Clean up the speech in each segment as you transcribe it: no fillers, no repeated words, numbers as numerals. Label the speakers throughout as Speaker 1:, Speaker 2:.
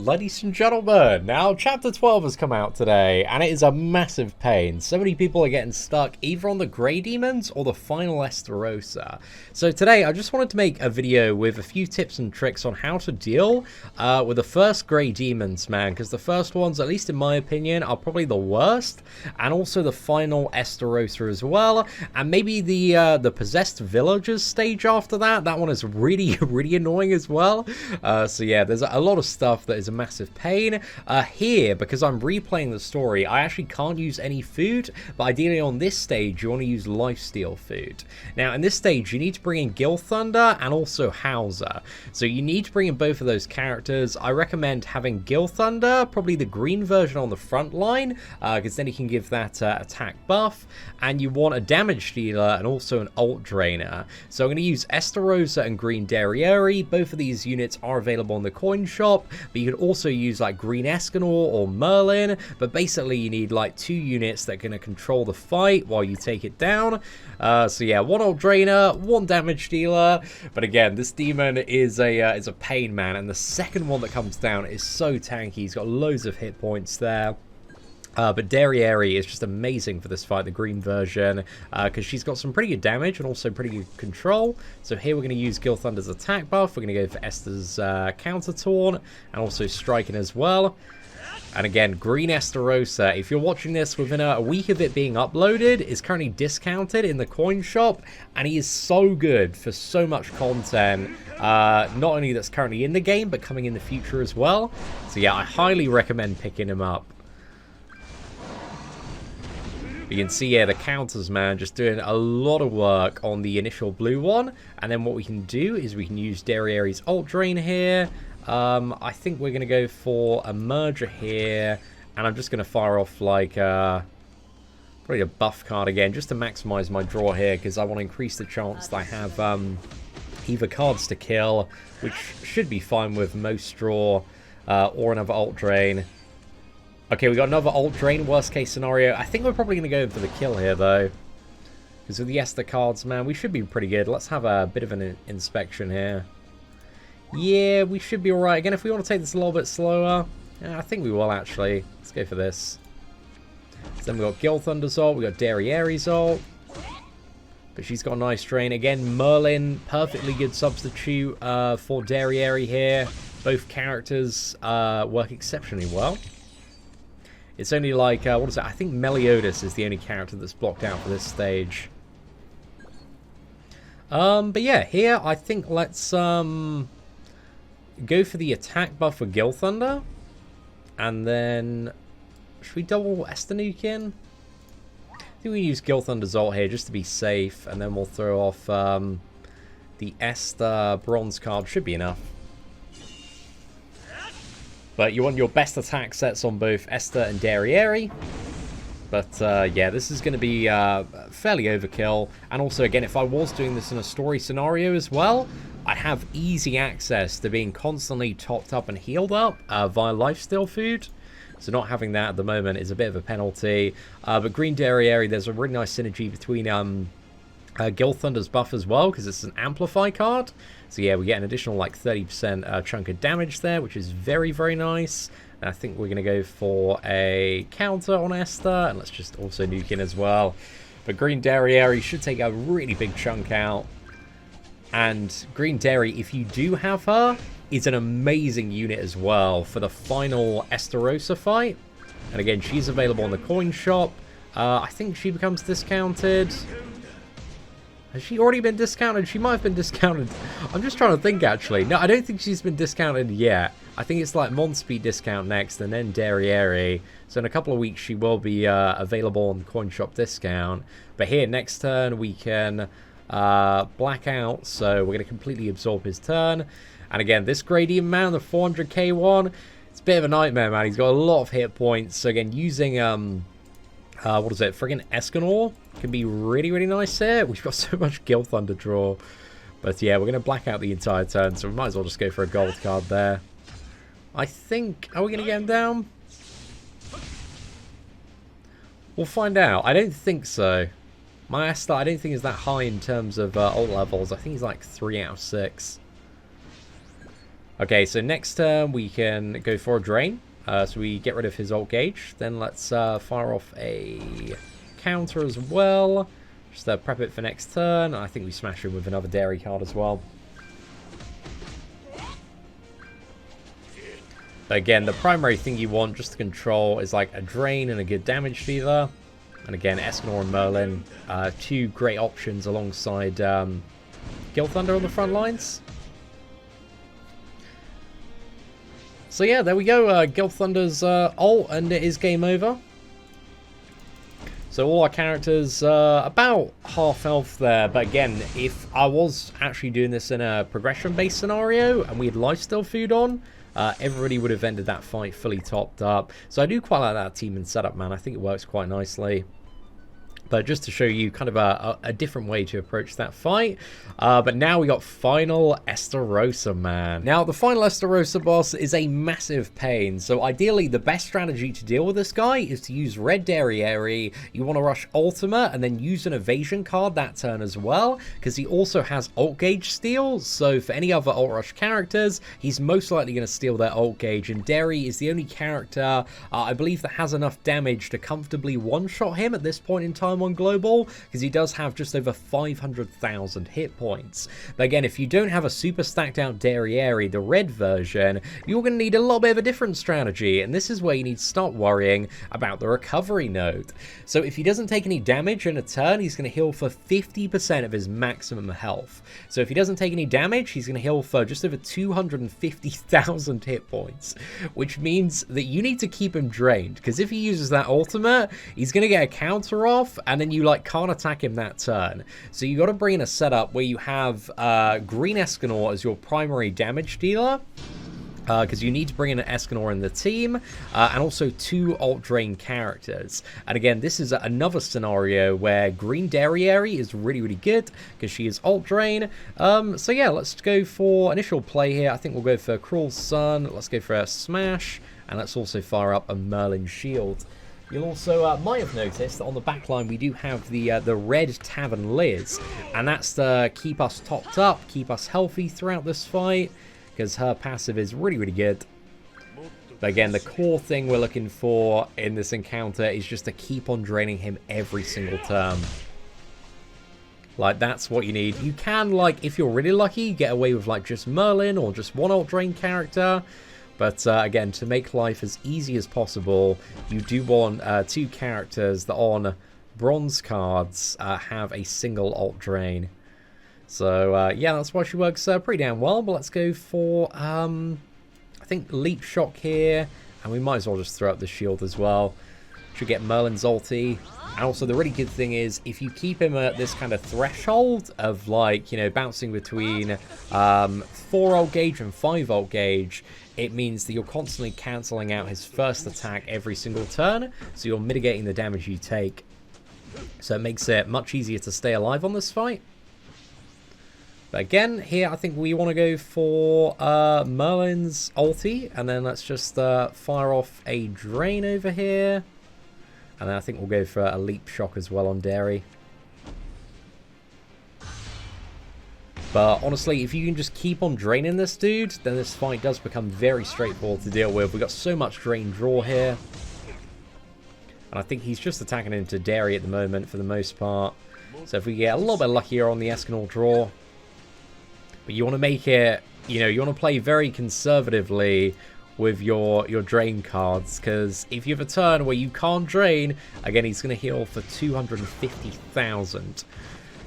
Speaker 1: Ladies and gentlemen, now chapter 12 has come out today, and it is a massive pain. So many people are getting stuck either on the Grey Demons or the Final Estarossa. So today I just wanted to make a video with a few tips and tricks on how to deal with the first Grey Demons, man, because the first ones, at least in my opinion, are probably the worst, and also the Final Estarossa as well, and maybe the Possesed Villages stage after that. That one is really, really annoying as well. So yeah, there's a lot of stuff that is a massive pain. Here, because I'm replaying the story, I actually can't use any food, but ideally on this stage you want to use lifesteal food. Now in this stage you need to bring in Gilthunder and also Howzer, so you need to bring in both of those characters. I recommend having Gilthunder, probably the green version, on the front line, because then he can give that attack buff, and you want a damage dealer and also an ult drainer. So I'm going to use Estarossa and Green Derriere. Both of these units are available in the coin shop, but you could also use like Green Escanor or Merlin, but basically you need like 2 units that are going to control the fight while you take it down. So yeah, 1 ult drainer, 1 damage dealer, but again, this demon is a pain, man, and the second one that comes down is so tanky. He's got loads of hit points there. But Derriere is just amazing for this fight, the green version, because she's got some pretty good damage and also pretty good control. So here we're going to use Gilthunder's attack buff. We're going to go for Esther's counter taunt and also striking as well. And again, Green Estarossa, if you're watching this within a week of it being uploaded, is currently discounted in the coin shop, and he is so good for so much content, not only that's currently in the game, but coming in the future as well. So yeah, I highly recommend picking him up. You can see, yeah, the counters, man, just doing a lot of work on the initial blue one. And then what we can do is we can use Derriere's ult drain here. I think we're going to go for a merger here. And I'm just going to fire off, like, probably a buff card again, just to maximize my draw here, because I want to increase the chance that I have either cards to kill, which should be fine with most draw, or another ult drain. Okay, we got another ult drain, worst case scenario. I think we're probably going to go for the kill here, though. Because with the Esther cards, man, we should be pretty good. Let's have a bit of an inspection here. Yeah, we should be alright. Again, if we want to take this a little bit slower, yeah, I think we will, actually. Let's go for this. So then we got Gilthunder's ult, we got Derriere's ult. But she's got a nice drain. Again, Merlin, perfectly good substitute for Derriere here. Both characters work exceptionally well. It's only like, what is it? I think Meliodas is the only character that's blocked out for this stage. But yeah, here I think let's go for the attack buff for Gilthunder. And then, should we double Esther nuke in? I think we use Gilthunder's ult here just to be safe. And then we'll throw off the Esther bronze card. Should be enough. But you want your best attack sets on both Esther and Derriere. But yeah, this is going to be fairly overkill. And also, again, if I was doing this in a story scenario as well, I'd have easy access to being constantly topped up and healed up via lifesteal food. So not having that at the moment is a bit of a penalty. But Green Derriere, there's a really nice synergy between Gilthunder's buff as well, because it's an amplify card. So yeah, we get an additional like 30% chunk of damage there, which is very, very nice. And I think we're going to go for a counter on Esther, and let's just also nuke in as well. But Green Derriere should take a really big chunk out. And Green Derry, if you do have her, is an amazing unit as well for the final Estarossa fight. And again, she's available in the coin shop. I think she becomes discounted. Has she already been discounted? She might have been discounted. I'm just trying to think, actually. No, I don't think she's been discounted yet. I think it's like Monspeed discount next, and then Derriere. So in a couple of weeks, she will be available on coin shop discount. But here, next turn, we can black out. So we're going to completely absorb his turn. And again, this Grey Demon man, the 400k one, it's a bit of a nightmare, man. He's got a lot of hit points. So again, using what is it? Friggin' Escanor can be really, really nice here. We've got so much Gilthunder draw. But yeah, we're going to black out the entire turn, so we might as well just go for a gold card there. I think... Are we going to get him down? We'll find out. I don't think so. My Esther, I don't think is that high in terms of ult levels. I think he's like 3 out of 6. Okay, so next turn we can go for a drain. So we get rid of his ult gauge. Then let's fire off a counter as well. Just prep it for next turn. I think we smash him with another dairy card as well. But again, the primary thing you want just to control is like a drain and a good damage dealer. And again, Escanor and Merlin, two great options alongside Gilthunder on the front lines. So yeah, there we go. Gilthunder's ult, and it is game over. So all our characters about half health there. But again, if I was actually doing this in a progression-based scenario and we had lifesteal food on, everybody would have ended that fight fully topped up. So I do quite like that team and setup, man. I think it works quite nicely. But just to show you kind of a different way to approach that fight. But now we got Final Estarossa, man. Now, the Final Estarossa boss is a massive pain. So ideally, the best strategy to deal with this guy is to use Red Derriere. You want to rush Ultima and then use an evasion card that turn as well. Because he also has ult gauge steal. So for any other ult rush characters, he's most likely going to steal their ult gauge. And Derry is the only character, I believe, that has enough damage to comfortably one-shot him at this point in time on global, because he does have just over 500,000 hit points. But again, if you don't have a super stacked out Derriere, the red version, you're going to need a little bit of a different strategy, and this is where you need to start worrying about the recovery node. So if he doesn't take any damage in a turn, he's going to heal for 50% of his maximum health. So if he doesn't take any damage, he's going to heal for just over 250,000 hit points, which means that you need to keep him drained, because if he uses that ultimate, he's going to get a counter off, and then you like can't attack him that turn. So you got to bring in a setup where you have Green Escanor as your primary damage dealer, because you need to bring in an Escanor in the team, and also two ult drain characters. And again, this is another scenario where Green Derriere is really, really good, because she is ult drain. So yeah, let's go for initial play here. I think we'll go for Cruel Sun, let's go for a Smash, and let's also fire up a Merlin Shield. You'll also might have noticed that on the back line we do have the red Tavern Liz, and that's to keep us topped up, keep us healthy throughout this fight, because her passive is really, really good. But again, the core thing we're looking for in this encounter is just to keep on draining him every single turn. Like, that's what you need. You can, like, if you're really lucky, get away with, like, just Merlin or just one ult drain character. But again, to make life as easy as possible, you do want two characters that on bronze cards have a single ult drain. So yeah, that's why she works pretty damn well. But let's go for, I think, Leap Shock here. And we might as well just throw up the shield as well. Should get Merlin's ulti. And also the really good thing is, if you keep him at this kind of threshold of, like, you know, bouncing between 4 ult gauge and 5 ult gauge, it means that you're constantly cancelling out his first attack every single turn, so you're mitigating the damage you take. So it makes it much easier to stay alive on this fight. But again, here I think we want to go for Merlin's ulti, and then let's just fire off a drain over here. And then I think we'll go for a Leap Shock as well on Dairy. But honestly, if you can just keep on draining this dude, then this fight does become very straightforward to deal with. We've got so much drain draw here. And I think he's just attacking into Dairy at the moment for the most part. So if we get a little bit luckier on the Escanor draw. But you want to make it, you know, you want to play very conservatively with your drain cards. Because if you have a turn where you can't drain, again, he's going to heal for 250,000.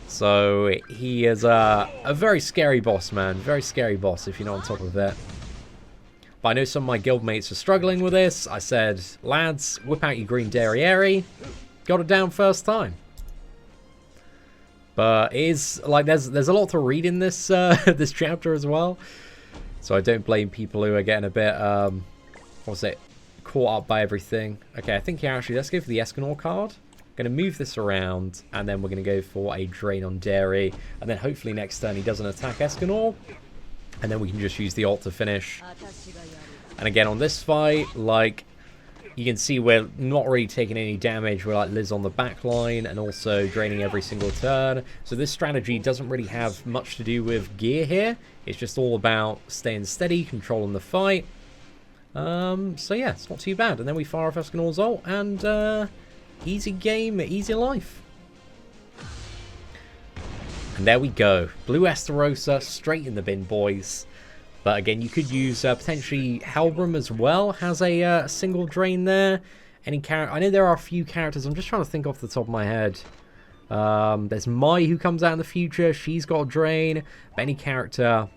Speaker 1: So he is a very scary boss, man. Very scary boss if you're not on top of it. But I know some of my guildmates are struggling with this. I said, lads, whip out your Green Derriere. Got it down first time. But it is, like, there's a lot to read in this this chapter as well. So I don't blame people who are getting a bit, what's it, caught up by everything. Okay, I think here actually, let's go for the Escanor card. Going to move this around, and then we're going to go for a drain on Dairy, and then hopefully next turn he doesn't attack Escanor, and then we can just use the ult to finish. And again, on this fight, like, You can see we're not really taking any damage. We're like Liz on the back line and also draining every single turn. So this strategy doesn't really have much to do with gear here. It's just all about staying steady, controlling the fight. So yeah, it's not too bad. And then we fire off Escanor's ult and easy game, easy life. And there we go. Blue Estarossa straight in the bin, boys. But again, you could use potentially Helbram as well. Has a single drain there. Any character? I know there are a few characters. I'm just trying to think off the top of my head. There's Mai who comes out in the future. She's got a drain. But any character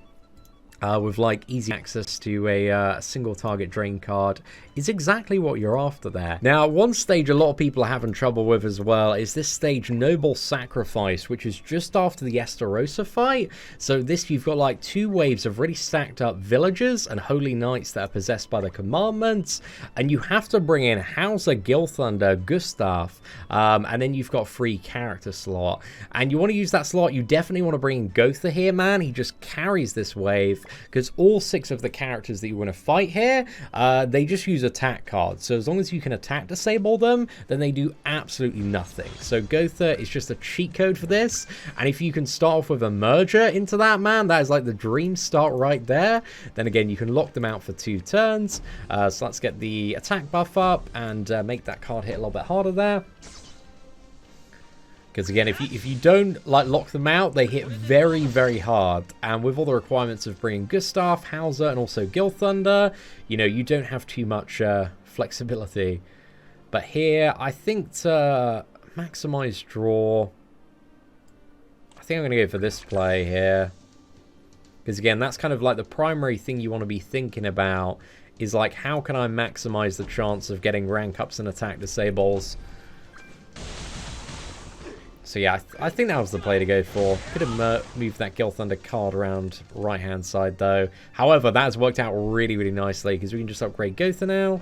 Speaker 1: with like easy access to a single target drain card is exactly what you're after there. Now, one stage a lot of people are having trouble with as well is this stage Noble Sacrifice, which is just after the Estarossa fight. So this, you've got like 2 waves of really stacked up villagers and holy knights that are possessed by the commandments, and you have to bring in Howzer, Gilthunder, Gustav, and then you've got free character slot. And you want to use that slot, you definitely want to bring in Gotha here, man. He just carries this wave because all 6 of the characters that you want to fight here, they just use attack cards. So as long as you can attack disable them, then they do absolutely nothing. So Gotha is just a cheat code for this, and if you can start off with a merger into that, man, that is like the dream start right there. Then again, you can lock them out for 2 turns. So let's get the attack buff up and make that card hit a little bit harder there. Because again, if you don't like lock them out, they hit very, very hard. And with all the requirements of bringing Gustav, Howzer, and also Gilthunder, you know, you don't have too much flexibility. But here, I think to maximize draw, I think I'm going to go for this play here. Because again, that's kind of like the primary thing you want to be thinking about is like, how can I maximize the chance of getting rank ups and attack disables? So yeah, I think that was the play to go for. Could have moved that Gilthunder card around right-hand side, though. However, that has worked out really, really nicely, because we can just upgrade Gotha now,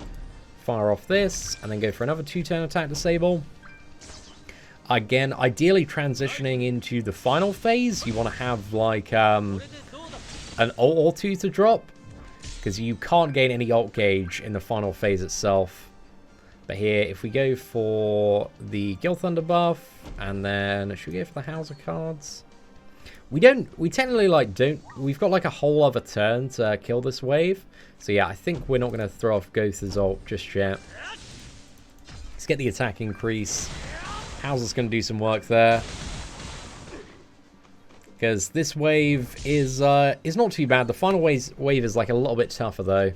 Speaker 1: fire off this, and then go for another 2-turn attack disable. Again, ideally transitioning into the final phase, you want to have, like, an ult or 2 to drop, because you can't gain any ult gauge in the final phase itself. But here, if we go for the Gilthunder buff, and then should we go for the Howzer cards? We technically like don't, we've got like a whole other turn to kill this wave. So yeah, I think we're not going to throw off Gotha's ult just yet. Let's get the attack increase. Howzer's going to do some work there. Because this wave is not too bad. The final wave is like a little bit tougher though.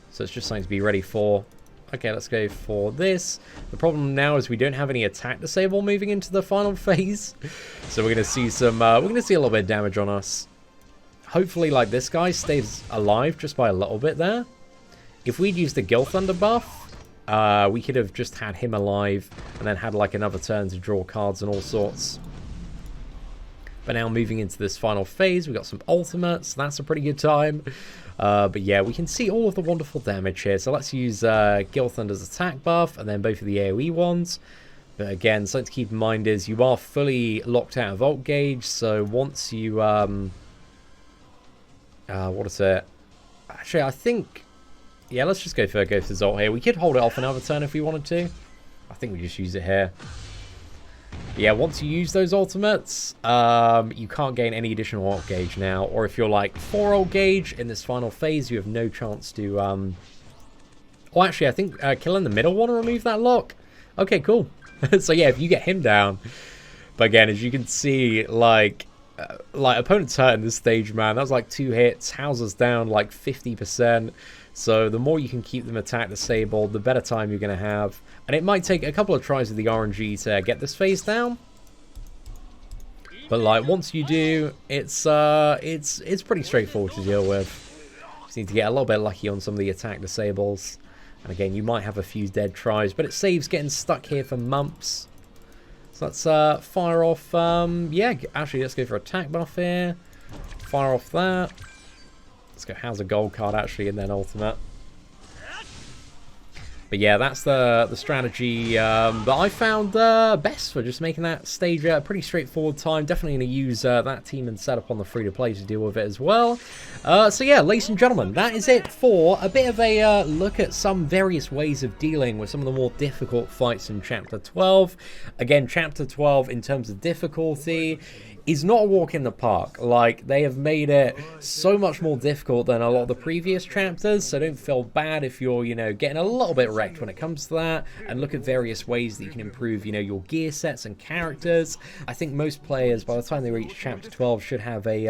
Speaker 1: So it's just something to be ready for. Okay, let's go for this. The problem now is we don't have any attack disable moving into the final phase. So we're going to see some, we're going to see a little bit of damage on us. Hopefully, like, this guy stays alive just by a little bit there. If we'd used the Gilthunder buff, we could have just had him alive and then had, like, another turn to draw cards and all sorts. But now moving into this final phase, we've got some ultimates. That's a pretty good time. But yeah, we can see all of the wonderful damage here. So let's use Gilthunder's attack buff and then both of the AoE ones. But again, something to keep in mind is you are fully locked out of ult gauge. So once you... what is it? Actually, I think... Yeah, let's just go for Gotha's ult here. We could hold it off another turn if we wanted to. I think we just use it here. Yeah, once you use those ultimates, you can't gain any additional ult gauge now. Or if you're like 4 ult gauge in this final phase, you have no chance to... Oh, actually, I think killing the middle one will remove that lock. Okay, cool. So yeah, if you get him down... But again, as you can see, like opponents hurt in this stage, man. That was like 2 hits. Howzer's down like 50%. So the more you can keep them attack disabled, the better time you're going to have. And it might take a couple of tries with the RNG to get this phase down. But like once you do, it's pretty straightforward to deal with. Just need to get a little bit lucky on some of the attack disables. And again, you might have a few dead tries, but it saves getting stuck here for months. So let's fire off, yeah, actually let's go for attack buff here. Fire off that. Let's go Howzer gold card actually and then ultimate. But yeah, that's the strategy that I found best for just making that stage a pretty straightforward time. Definitely going to use that team and setup on the free-to-play to deal with it as well. So yeah, ladies and gentlemen, that is it for a bit of a look at some various ways of dealing with some of the more difficult fights in Chapter 12. Again, Chapter 12 in terms of difficulty is not a walk in the park. Like, they have made it so much more difficult than a lot of the previous chapters, so don't feel bad if you're, you know, getting a little bit wrecked when it comes to that, and look at various ways that you can improve, you know, your gear sets and characters. I think most players, by the time they reach Chapter 12, should have a,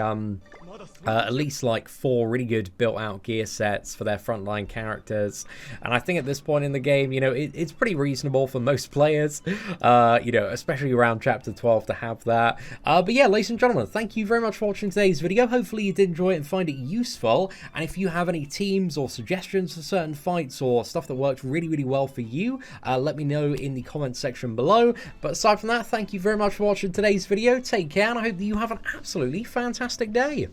Speaker 1: at least like 4 really good built-out gear sets for their frontline characters, and I think at this point in the game, you know, it's pretty reasonable for most players, you know, especially around Chapter 12 to have that. But yeah, ladies and gentlemen, thank you very much for watching today's video. Hopefully you did enjoy it and find it useful, and if you have any teams or suggestions for certain fights or stuff that worked really, really well for you, let me know in the comments section below. But aside from that, thank you very much for watching today's video. Take care, and I hope that you have an absolutely fantastic day.